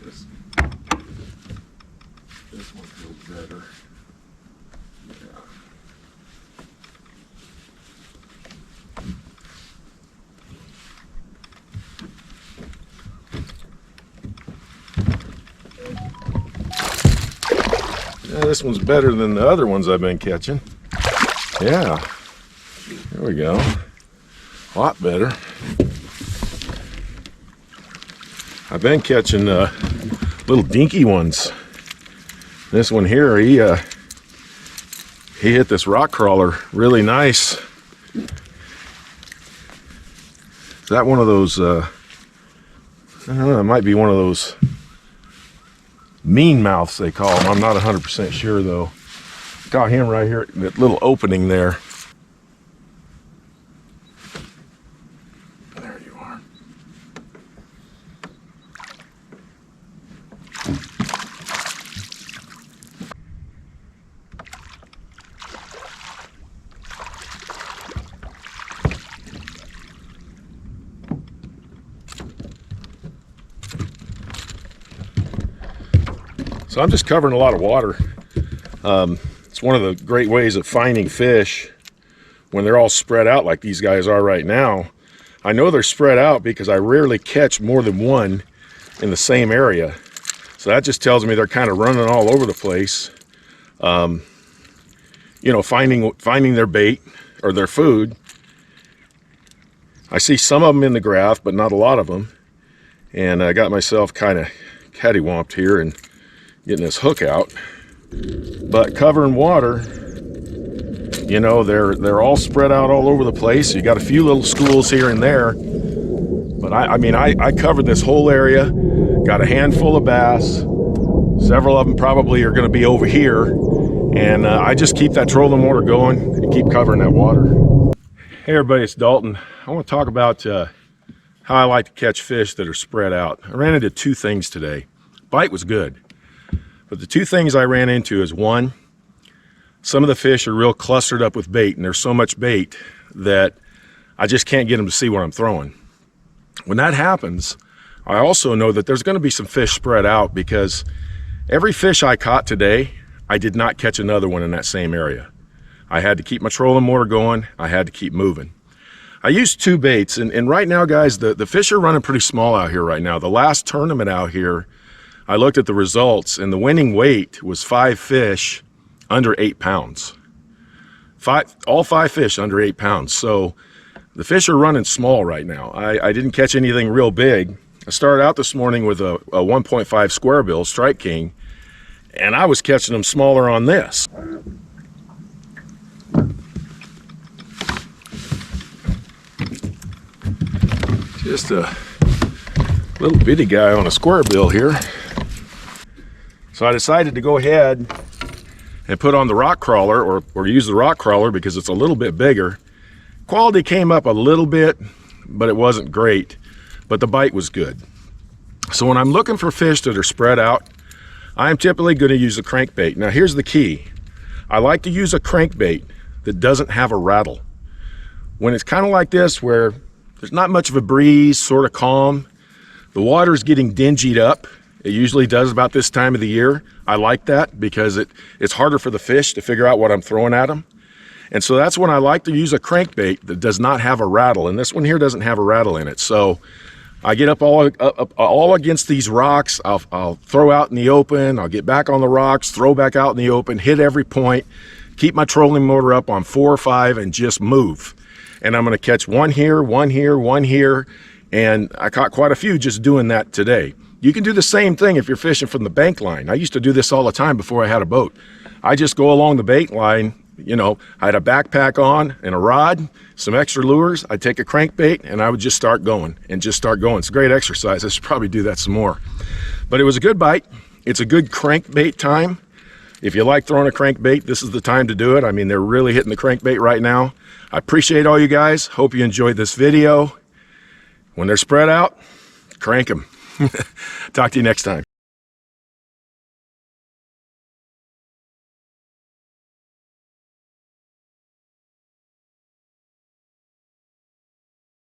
this. This one feels better. Yeah, this one's better than the other ones I've been catching. Yeah, there we go. A lot better. I've been catching little dinky ones. This one here, he hit this rock crawler really nice. Is that one of those? I don't know. It might be one of those mean mouths they call them. I'm not 100% sure though. Got him right here, that little opening there. There you are. So I'm just covering a lot of water. It's one of the great ways of finding fish when they're all spread out like these guys are right now. I know they're spread out because I rarely catch more than one in the same area. So that just tells me they're kind of running all over the place. You know, finding their bait or their food. I see some of them in the graph, but not a lot of them. And I got myself kind of cattywamped here and getting this hook out. But covering water, you know, they're all spread out all over the place. You got a few little schools here and there, but I mean I covered this whole area, got a handful of bass. Several of them probably are going to be over here, and I just keep that trolling motor going and keep covering that water. Hey everybody, it's Dalton. I want to talk about how I like to catch fish that are spread out. I ran into two things today. Bite was good. But the two things I ran into is, one, some of the fish are real clustered up with bait, and there's so much bait that I just can't get them to see what I'm throwing. When that happens, I also know that there's going to be some fish spread out, because every fish I caught today, I did not catch another one in that same area. I had to keep my trolling motor going. I had to keep moving. I used two baits, and right now, guys, the fish are running pretty small out here right now. The last tournament out here, I looked at the results, and the winning weight was 5 fish under 8 pounds. All 5 fish under 8 pounds. So the fish are running small right now. I didn't catch anything real big. I started out this morning with a 1.5 square bill Strike King, and I was catching them smaller on this. Just a little bitty guy on a square bill here. So I decided to go ahead and put on the rock crawler, or use the rock crawler because it's a little bit bigger. Quality came up a little bit, but it wasn't great, but the bite was good. So when I'm looking for fish that are spread out, I'm typically going to use a crankbait. Now here's the key. I like to use a crankbait that doesn't have a rattle. When it's kind of like this, where there's not much of a breeze, sort of calm, the water's getting dingied up. It usually does about this time of the year. I like that because it's harder for the fish to figure out what I'm throwing at them. And so that's when I like to use a crankbait that does not have a rattle. And this one here doesn't have a rattle in it. So I get up all against these rocks. I'll throw out in the open. I'll get back on the rocks, throw back out in the open, hit every point, keep my trolling motor up on 4 or 5, and just move. And I'm going to catch one here, one here, one here. And I caught quite a few just doing that today. You can do the same thing if you're fishing from the bank line. I used to do this all the time before I had a boat. I just go along the bank line, you know, I had a backpack on and a rod, some extra lures. I'd take a crankbait and I would just start going and just start going. It's a great exercise. I should probably do that some more. But it was a good bite. It's a good crankbait time. If you like throwing a crankbait, this is the time to do it. I mean, they're really hitting the crankbait right now. I appreciate all you guys. Hope you enjoyed this video. When they're spread out, crank them. Talk to you next time.